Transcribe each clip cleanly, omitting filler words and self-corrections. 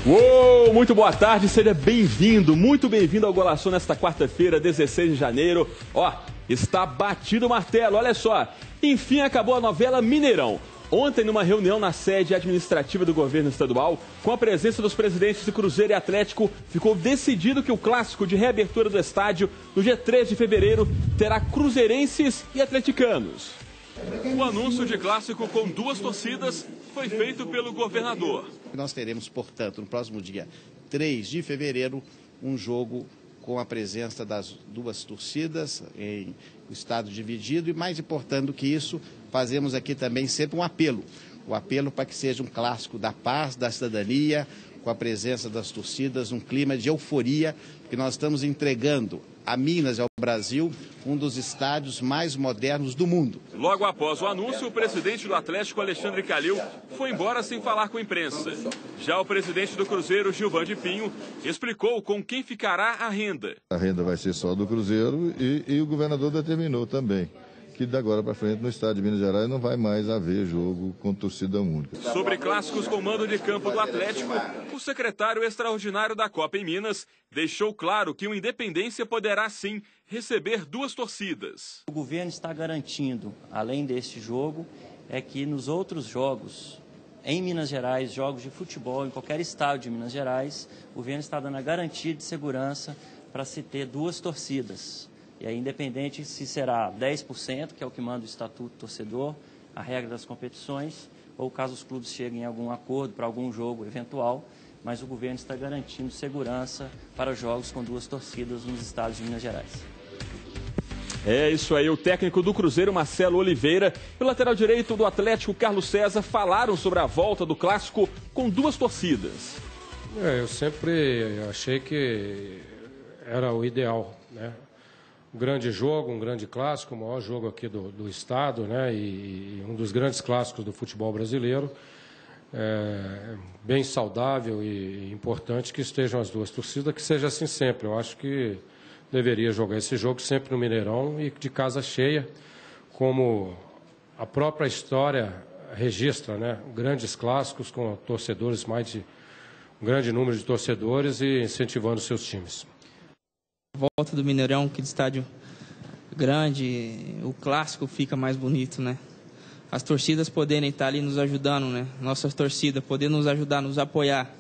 Uou, muito boa tarde, seja bem-vindo, muito bem-vindo ao Golaço nesta quarta-feira, 16 de janeiro. Ó, está batido o martelo, olha só, enfim acabou a novela Mineirão. Ontem, numa reunião na sede administrativa do governo estadual, com a presença dos presidentes de Cruzeiro e Atlético, ficou decidido que o clássico de reabertura do estádio, no dia 3 de fevereiro, terá cruzeirenses e atleticanos. O anúncio de clássico com duas torcidas foi feito pelo governador. Nós teremos, portanto, no próximo dia 3 de fevereiro, um jogo com a presença das duas torcidas em estado dividido e, mais importante do que isso, fazemos aqui também sempre um apelo. O apelo para que seja um clássico da paz, da cidadania, com a presença das torcidas, um clima de euforia, que nós estamos entregando a Minas e ao Brasil um dos estádios mais modernos do mundo. Logo após o anúncio, o presidente do Atlético, Alexandre Calil, foi embora sem falar com a imprensa. Já o presidente do Cruzeiro, Gilvan Pinho, explicou com quem ficará a renda. A renda vai ser só do Cruzeiro e o governador determinou também que de agora para frente no estado de Minas Gerais não vai mais haver jogo com torcida única. Sobre clássicos com mando de campo do Atlético, o secretário extraordinário da Copa em Minas deixou claro que o Independência poderá sim receber duas torcidas. O governo está garantindo, além deste jogo, é que nos outros jogos em Minas Gerais, jogos de futebol em qualquer estado de Minas Gerais, o governo está dando a garantia de segurança para se ter duas torcidas. E aí, independente se será 10%, que é o que manda o Estatuto Torcedor, a regra das competições, ou caso os clubes cheguem a algum acordo para algum jogo eventual, mas o governo está garantindo segurança para jogos com duas torcidas nos estados de Minas Gerais. É isso aí, o técnico do Cruzeiro, Marcelo Oliveira, e o lateral direito do Atlético, Carlos César, falaram sobre a volta do clássico com duas torcidas. Eu sempre achei que era o ideal, né? Um grande jogo, um grande clássico, o maior jogo aqui do estado, né? E um dos grandes clássicos do futebol brasileiro. Bem saudável e importante que estejam as duas torcidas, que seja assim sempre. Eu acho que deveria jogar esse jogo sempre no Mineirão e de casa cheia, como a própria história registra, né? Grandes clássicos com torcedores, um grande número de torcedores e incentivando seus times. Volta do Mineirão, que de estádio grande, o clássico fica mais bonito, né? As torcidas poderem estar ali nos ajudando, né? Nossas torcidas poder nos ajudar, nos apoiar,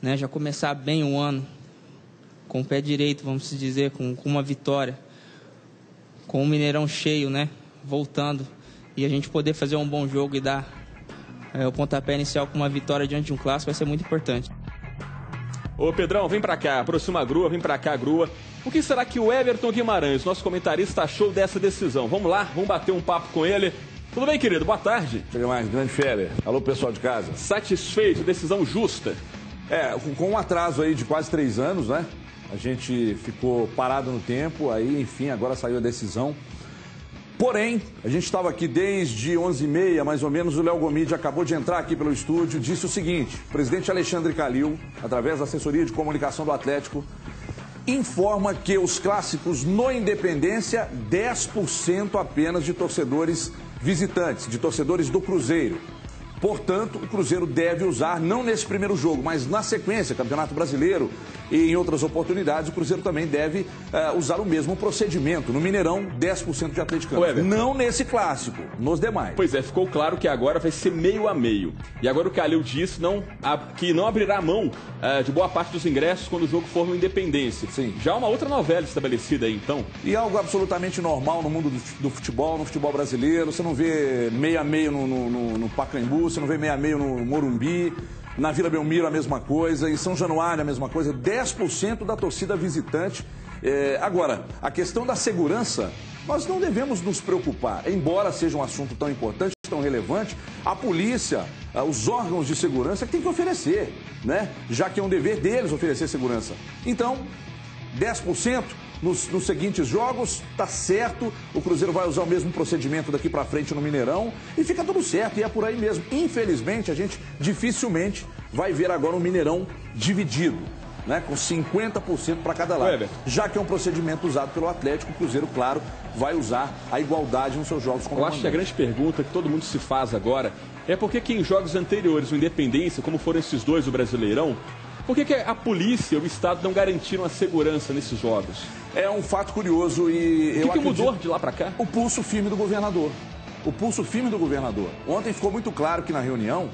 né? Já começar bem o ano, com o pé direito, vamos dizer, com uma vitória, com o Mineirão cheio, né? Voltando, e a gente poder fazer um bom jogo e dar o pontapé inicial com uma vitória diante de um clássico vai ser muito importante. Ô Pedrão, vem pra cá, aproxima a grua, vem pra cá, grua. O que será que o Everton Guimarães, nosso comentarista, achou dessa decisão? Vamos lá, vamos bater um papo com ele. Tudo bem, querido? Boa tarde. Chega mais, grande férias. Alô, pessoal de casa. Satisfeito, decisão justa. Com um atraso aí de quase 3 anos, né? A gente ficou parado no tempo, aí, enfim, agora saiu a decisão. Porém, a gente estava aqui desde 11h30, mais ou menos, o Léo Gomide acabou de entrar aqui pelo estúdio, disse o seguinte: o presidente Alexandre Calil, através da assessoria de comunicação do Atlético, informa que os clássicos no Independência, 10% apenas de torcedores visitantes, de torcedores do Cruzeiro. Portanto, o Cruzeiro deve usar, não nesse primeiro jogo, mas na sequência, Campeonato Brasileiro e em outras oportunidades, o Cruzeiro também deve usar o mesmo procedimento. No Mineirão, 10% de atleticanos. Não nesse clássico, nos demais. Pois é, ficou claro que agora vai ser meio a meio. E agora o Calil disse que não abrirá mão de boa parte dos ingressos quando o jogo for no Independência. Sim. Já uma outra novela estabelecida aí, então. E algo absolutamente normal no mundo do futebol, no futebol brasileiro. Você não vê meio a meio no Pacaembu, você não vê meio a meio no Morumbi, na Vila Belmiro a mesma coisa, em São Januário a mesma coisa, 10% da torcida visitante. Agora, a questão da segurança, nós não devemos nos preocupar, embora seja um assunto tão importante, tão relevante, a polícia, os órgãos de segurança que tem que oferecer, né? Já que é um dever deles oferecer segurança. Então, 10%. Nos seguintes jogos, tá certo, o Cruzeiro vai usar o mesmo procedimento daqui para frente no Mineirão e fica tudo certo, e é por aí mesmo. Infelizmente, a gente dificilmente vai ver agora um Mineirão dividido. né, com 50% para cada lado. Já que é um procedimento usado pelo Atlético, o Cruzeiro, claro, vai usar a igualdade nos seus jogos como Eu acho que a grande pergunta que todo mundo se faz agora é por que em jogos anteriores, o Independência, como foram esses dois, o Brasileirão, por que a polícia e o Estado não garantiram a segurança nesses jogos? É um fato curioso e O que mudou de lá para cá? O pulso firme do governador. O pulso firme do governador. Ontem ficou muito claro que na reunião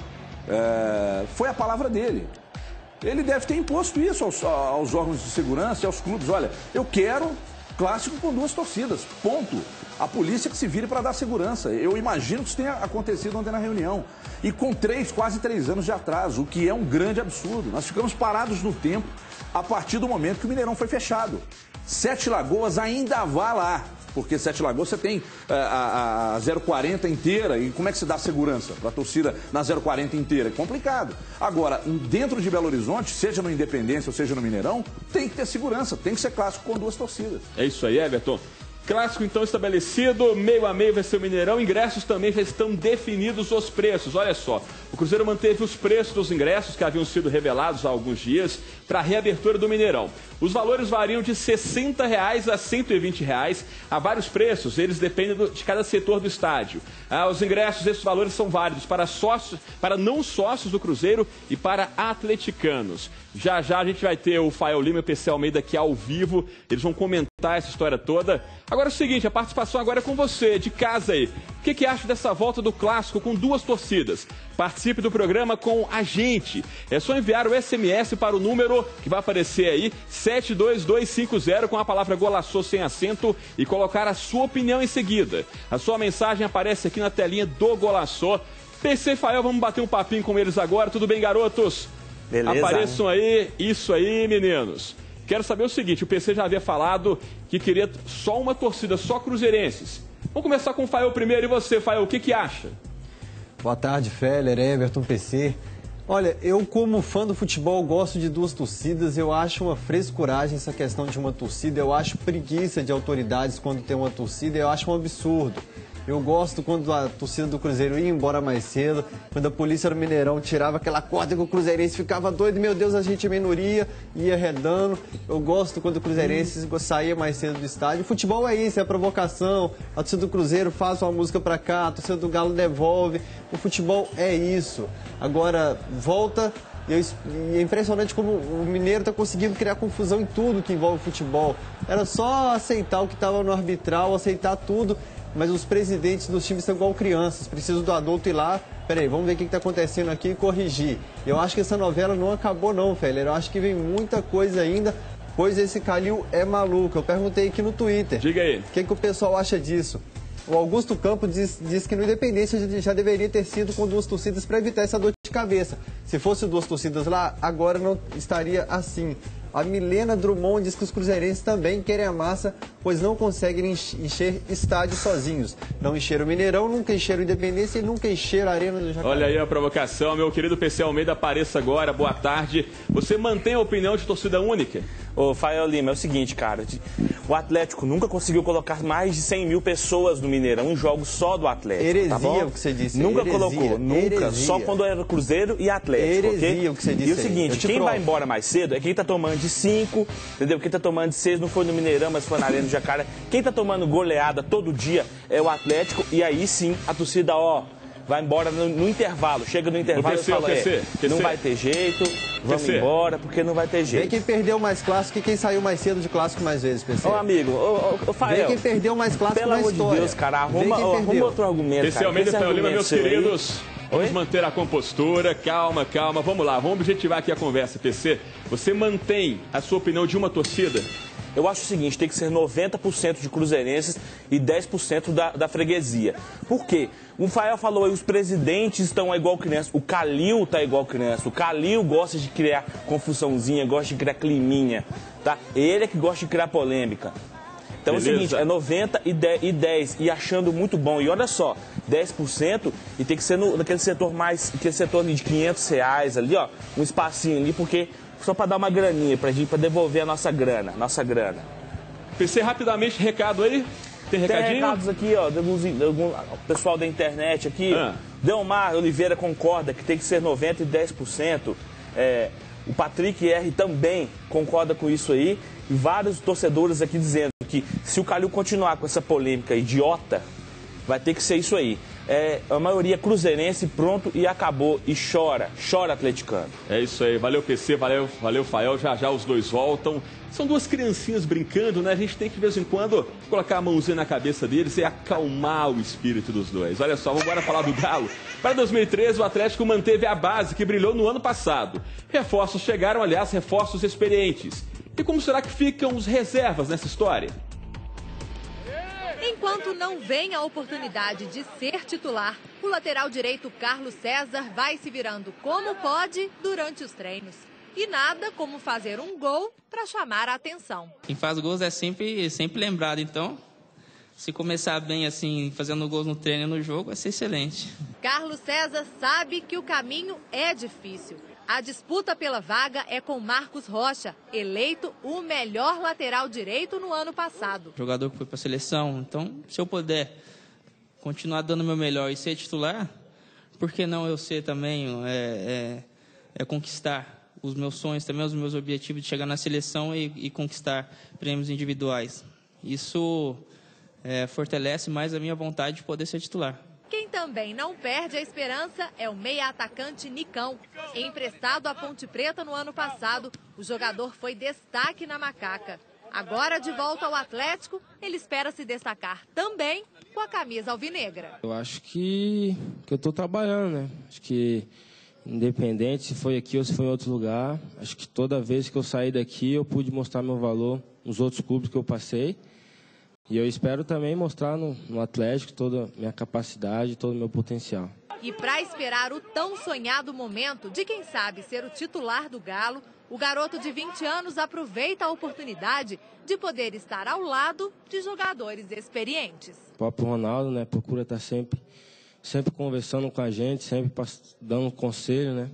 foi a palavra dele. Ele deve ter imposto isso aos órgãos de segurança e aos clubes. Olha, eu quero clássico com 2 torcidas, ponto. A polícia que se vire para dar segurança. Eu imagino que isso tenha acontecido ontem na reunião. E com quase 3 anos de atraso, o que é um grande absurdo. Nós ficamos parados no tempo a partir do momento que o Mineirão foi fechado. 7 Lagoas ainda vai lá. Porque 7 Lagoas você tem a 040 inteira. E como é que se dá segurança para a torcida na 040 inteira? É complicado. Agora, dentro de Belo Horizonte, seja no Independência ou seja no Mineirão, tem que ter segurança, tem que ser clássico com 2 torcidas. É isso aí, Everton. Clássico então estabelecido, meio a meio vai ser o Mineirão, ingressos também já estão definidos os preços. Olha só, o Cruzeiro manteve os preços dos ingressos que haviam sido revelados há alguns dias para a reabertura do Mineirão. Os valores variam de R$ 60 a R$ 120. Há vários preços, eles dependem de cada setor do estádio. Os ingressos, esses valores são válidos para sócios, para não sócios do Cruzeiro e para atleticanos. Já já a gente vai ter o Fael Lima e o PC Almeida aqui ao vivo, eles vão comentar essa história toda. Agora é o seguinte, a participação agora é com você, de casa aí. O que acha dessa volta do clássico com 2 torcidas? Participe do programa com a gente. É só enviar o SMS para o número que vai aparecer aí, 72250, com a palavra Golaçô sem acento e colocar a sua opinião em seguida. A sua mensagem aparece aqui na telinha do Golaçô. PC e Fael, vamos bater um papinho com eles agora. Tudo bem, garotos? Beleza. Apareçam aí, isso aí, meninos. Quero saber o seguinte, o PC já havia falado que queria só uma torcida, só cruzeirenses. Vamos começar com o Fael primeiro. E você, Fael, o que acha? Boa tarde, Feller, Everton, PC. Olha, eu como fã do futebol gosto de 2 torcidas, eu acho uma frescuragem essa questão de uma torcida, eu acho preguiça de autoridades quando tem uma torcida, eu acho um absurdo. Eu gosto quando a torcida do Cruzeiro ia embora mais cedo, quando a polícia do Mineirão tirava aquela corda que o cruzeirense ficava doido, meu Deus, a gente é minoria, ia arredando. Eu gosto quando o cruzeirense saía mais cedo do estádio. O futebol é isso, é a provocação. A torcida do Cruzeiro faz uma música pra cá, a torcida do Galo devolve. O futebol é isso. Agora, volta... E é impressionante como o Mineiro está conseguindo criar confusão em tudo que envolve futebol. Era só aceitar o que estava no arbitral, aceitar tudo, mas os presidentes dos times estão igual crianças, precisam do adulto ir lá, peraí, vamos ver o que está acontecendo aqui e corrigir. Eu acho que essa novela não acabou não, Feller, eu acho que vem muita coisa ainda, pois esse Calil é maluco. Eu perguntei aqui no Twitter. Diga aí. O que o pessoal acha disso? O Augusto Campos diz que no Independência já deveria ter sido com 2 torcidas para evitar essa dor de cabeça. Se fosse 2 torcidas lá, agora não estaria assim. A Milena Drummond diz que os cruzeirenses também querem a massa, pois não conseguem encher estádios sozinhos. Não encheram o Mineirão, nunca encheram o Independência e nunca encheram a Arena do Jacaré. Olha aí a provocação, meu querido PC Almeida, apareça agora, boa tarde. Você mantém a opinião de torcida única? Ô, Fael Lima, é o seguinte, cara, o Atlético nunca conseguiu colocar mais de 100 mil pessoas no Mineirão em jogos só do Atlético, heresia, tá bom? O que você disse. Nunca heresia, colocou, nunca, heresia. Só quando era Cruzeiro e Atlético, heresia, ok? O que você disse. E o seguinte, quem vai embora mais cedo é quem tá tomando de 5, entendeu? Quem tá tomando de 6, não foi no Mineirão, mas foi na Arena do Jacaré. Quem tá tomando goleada todo dia é o Atlético, e aí sim, a torcida, vai embora no intervalo. Chega no intervalo e fala, não vai ter jeito, vamos embora, porque não vai ter jeito. Vem quem perdeu mais clássico e quem saiu mais cedo de clássico mais vezes, PC. Ô, amigo, Fael. Vem quem perdeu mais clássico na história. Pelo amor de Deus, cara, arruma outro argumento, PC Almeida e Fael Lima, meus queridos, vamos manter a compostura, calma, vamos lá, vamos objetivar aqui a conversa, PC. Você mantém a sua opinião de uma torcida? Eu acho o seguinte, tem que ser 90% de cruzeirenses e 10% da freguesia. Por quê? O Fael falou aí, os presidentes estão igual criança, o Calil tá igual criança, o Calil gosta de criar confusãozinha, gosta de criar climinha, tá? Ele é que gosta de criar polêmica. Então beleza. É o seguinte, é 90 e 10, e achando muito bom. E olha só, 10% e tem que ser naquele setor aquele setor ali de R$500 ali, um espacinho ali, porque... Só para dar uma graninha pra gente, para devolver a nossa grana. PC, rapidamente, recado aí? Tem recadinho? Tem recados aqui, de algum pessoal da internet aqui. Delmar Oliveira concorda que tem que ser 90 e 10%. O Patrick R também concorda com isso aí. E vários torcedores aqui dizendo que se o Calil continuar com essa polêmica idiota, vai ter que ser isso aí. A maioria cruzeirense, pronto e acabou. E chora atleticano. É isso aí, valeu PC, valeu Fael, já os dois voltam. São duas criancinhas brincando, né? A gente tem que de vez em quando colocar a mãozinha na cabeça deles e acalmar o espírito dos dois. Olha só, vamos agora falar do Galo. Para 2013, o Atlético manteve a base que brilhou no ano passado. Reforços chegaram, aliás, reforços experientes. E como será que ficam os reservas nessa história? Enquanto não vem a oportunidade de ser titular, o lateral direito Carlos César vai se virando como pode durante os treinos. E nada como fazer um gol para chamar a atenção. Quem faz gols é sempre lembrado, então, se começar bem assim, fazendo gols no treino e no jogo, vai ser excelente. Carlos César sabe que o caminho é difícil. A disputa pela vaga é com Marcos Rocha, eleito o melhor lateral direito no ano passado. Jogador que foi para a seleção, então se eu puder continuar dando o meu melhor e ser titular, por que não eu ser também, conquistar os meus sonhos, também os meus objetivos de chegar na seleção e conquistar prêmios individuais. Isso fortalece mais a minha vontade de poder ser titular. Quem também não perde a esperança é o meia-atacante Nicão. Emprestado à Ponte Preta no ano passado, o jogador foi destaque na Macaca. Agora, de volta ao Atlético, ele espera se destacar também com a camisa alvinegra. Eu acho que eu estou trabalhando, né? Acho que, independente se foi aqui ou se foi em outro lugar, acho que toda vez que eu saí daqui eu pude mostrar meu valor nos outros clubes que eu passei. E eu espero também mostrar no Atlético toda a minha capacidade, todo o meu potencial. E para esperar o tão sonhado momento de quem sabe ser o titular do Galo, o garoto de 20 anos aproveita a oportunidade de poder estar ao lado de jogadores experientes. O próprio Ronaldo, né, procura estar sempre conversando com a gente, sempre dando conselho, né?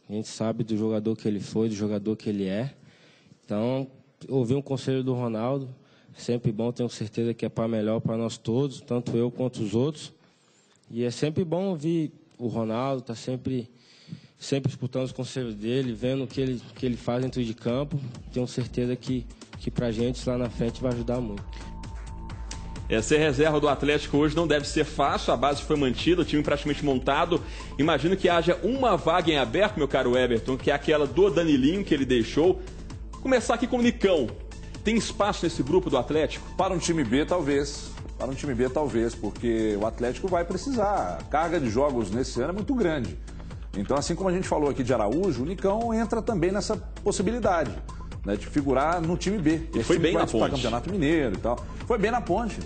A gente sabe do jogador que ele foi, do jogador que ele é. Então, ouvir um conselho do Ronaldo é sempre bom, tenho certeza que é para melhor para nós todos, tanto eu quanto os outros. E é sempre bom ouvir o Ronaldo, tá sempre escutando os conselhos dele, vendo o que ele faz dentro de campo. Tenho certeza que para a gente lá na frente vai ajudar muito. Ser reserva do Atlético hoje não deve ser fácil, a base foi mantida, o time praticamente montado. Imagino que haja uma vaga em aberto, meu caro Everton, que é aquela do Danilinho que ele deixou. Começar aqui com o Nicão. Tem espaço nesse grupo do Atlético? Para um time B, talvez. Para um time B, talvez, porque o Atlético vai precisar. A carga de jogos nesse ano é muito grande. Então, assim como a gente falou aqui de Araújo, o Nicão entra também nessa possibilidade, né, de figurar no time B. Ele foi bem na Ponte. Campeonato Mineiro e tal. Foi bem na Ponte,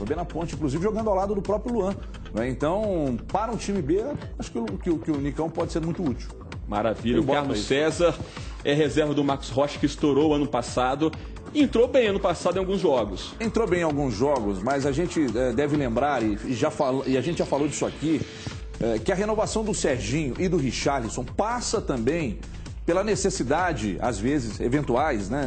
inclusive jogando ao lado do próprio Luan. Né? Então, para um time B, acho que o Nicão pode ser muito útil. Maravilha. O Carlos César é reserva do Marcos Rocha, que estourou ano passado. Entrou bem ano passado em alguns jogos. Entrou bem em alguns jogos, mas a gente deve lembrar, e a gente já falou disso aqui, que a renovação do Serginho e do Richarlison passa também pela necessidade, às vezes,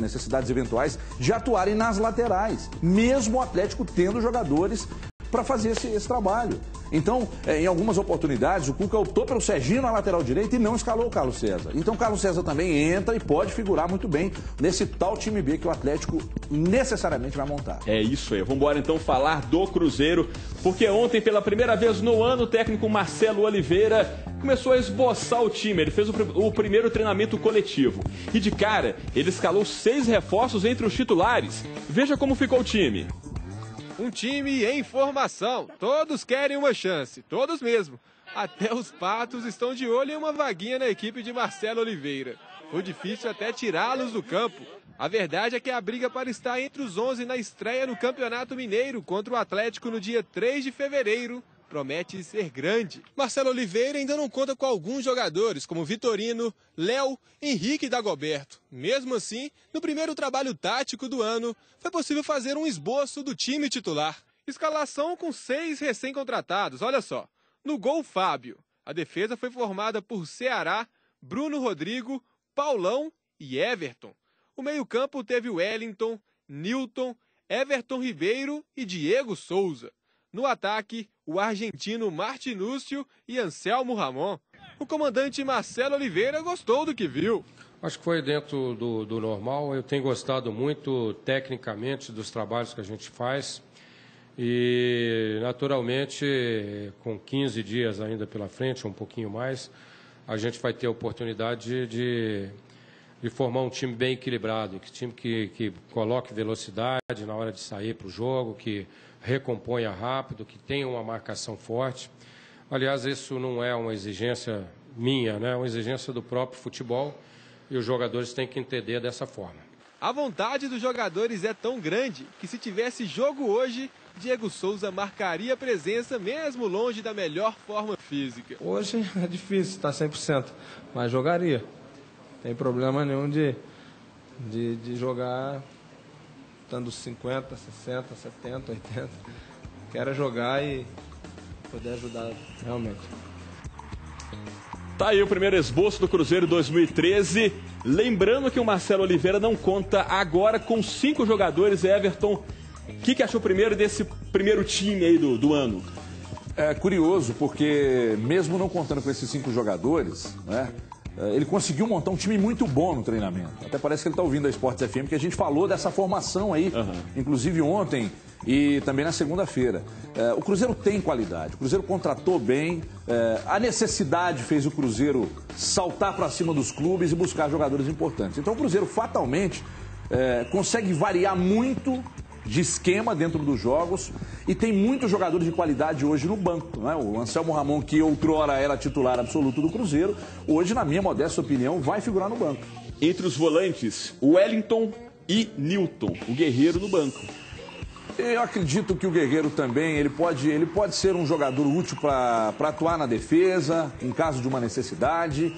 necessidades eventuais, de atuarem nas laterais, mesmo o Atlético tendo jogadores para fazer esse trabalho. Então, em algumas oportunidades, o Cuca optou pelo Serginho na lateral direita e não escalou o Carlos César. Então, o Carlos César também entra e pode figurar muito bem nesse tal time B que o Atlético necessariamente vai montar. É isso aí. Vamos embora então falar do Cruzeiro, porque ontem, pela primeira vez no ano, o técnico Marcelo Oliveira começou a esboçar o time. Ele fez o primeiro treinamento coletivo. E de cara, ele escalou 6 reforços entre os titulares. Veja como ficou o time. Um time em formação, todos querem uma chance, todos mesmo. Até os patos estão de olho em uma vaguinha na equipe de Marcelo Oliveira. Foi difícil até tirá-los do campo. A verdade é que a briga para estar entre os 11 na estreia no Campeonato Mineiro contra o Atlético no dia 3 de fevereiro promete ser grande. Marcelo Oliveira ainda não conta com alguns jogadores, como Vitorino, Léo, Henrique e Dagoberto. Mesmo assim, no primeiro trabalho tático do ano, foi possível fazer um esboço do time titular. Escalação com 6 recém-contratados, olha só. No gol, Fábio. A defesa foi formada por Ceará, Bruno Rodrigo, Paulão e Everton. O meio-campo teve Wellington, Nilton, Everton Ribeiro e Diego Souza. No ataque, o argentino Martinúcio e Anselmo Ramon. O comandante Marcelo Oliveira gostou do que viu. Acho que foi dentro do normal. Eu tenho gostado muito, tecnicamente, dos trabalhos que a gente faz. E, naturalmente, com 15 dias ainda pela frente, um pouquinho mais, a gente vai ter a oportunidade de formar um time bem equilibrado, um time que coloque velocidade na hora de sair para o jogo, que recomponha rápido, que tenha uma marcação forte. Aliás, isso não é uma exigência minha, né? É uma exigência do próprio futebol e os jogadores têm que entender dessa forma. A vontade dos jogadores é tão grande que, se tivesse jogo hoje, Diego Souza marcaria presença mesmo longe da melhor forma física. Hoje é difícil estar 100%, mas jogaria. Não tem problema nenhum de jogar estando 50, 60, 70, 80. Quero jogar e poder ajudar realmente. Tá aí o primeiro esboço do Cruzeiro 2013. Lembrando que o Marcelo Oliveira não conta agora com 5 jogadores. Everton, o que achou primeiro desse primeiro time aí do ano? É curioso, porque mesmo não contando com esses 5 jogadores, né, ele conseguiu montar um time muito bom no treinamento. Até parece que ele está ouvindo a Esportes FM, que a gente falou dessa formação aí, inclusive ontem e também na segunda-feira. O Cruzeiro tem qualidade, o Cruzeiro contratou bem, a necessidade fez o Cruzeiro saltar para cima dos clubes e buscar jogadores importantes. Então o Cruzeiro fatalmente consegue variar muito de esquema dentro dos jogos e tem muitos jogadores de qualidade hoje no banco, né? O Anselmo Ramon, que outrora era titular absoluto do Cruzeiro, hoje, na minha modesta opinião, vai figurar no banco. Entre os volantes, Wellington e Newton, o Guerreiro no banco. Eu acredito que o Guerreiro também, ele pode ser um jogador útil para atuar na defesa, em caso de uma necessidade.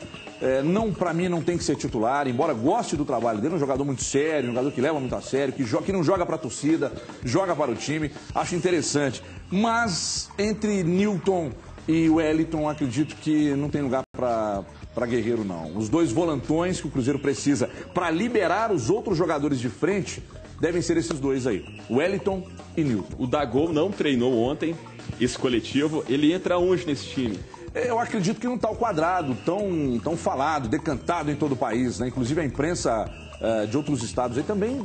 Para mim, não tem que ser titular, embora goste do trabalho dele, um jogador muito sério, um jogador que leva muito a sério, que não joga para a torcida, joga para o time, acho interessante. Mas entre Newton e Wellington, acredito que não tem lugar para Guerreiro, não. Os dois volantões que o Cruzeiro precisa para liberar os outros jogadores de frente devem ser esses dois aí, Wellington e Newton. O Dagol não treinou ontem, esse coletivo, ele entra onde nesse time? Eu acredito que não está o quadrado tão falado, decantado em todo o país, né? Inclusive a imprensa de outros estados aí também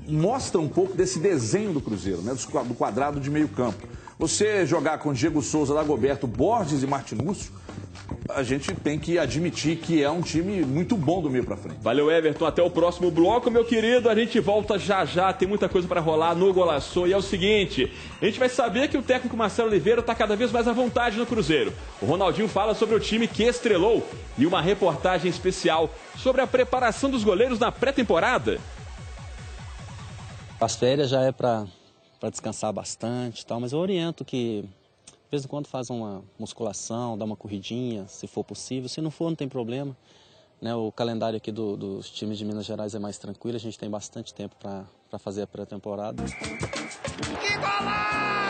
mostra um pouco desse desenho do Cruzeiro, né? Do quadrado de meio campo. Você jogar com Diego Souza, Dagoberto, Borges e Martinúcio, a gente tem que admitir que é um time muito bom do meio para frente. Valeu, Everton. Até o próximo bloco, meu querido. A gente volta já. Tem muita coisa para rolar no Golaço. E é o seguinte, a gente vai saber que o técnico Marcelo Oliveira está cada vez mais à vontade no Cruzeiro. O Ronaldinho fala sobre o time que estrelou e uma reportagem especial sobre a preparação dos goleiros na pré-temporada. As férias já é para descansar bastante e tal, mas eu oriento que de vez em quando faz uma musculação, dá uma corridinha, se for possível. Se não for, não tem problema, né? O calendário aqui dos times de Minas Gerais é mais tranquilo, a gente tem bastante tempo para fazer a pré-temporada. Que golaço!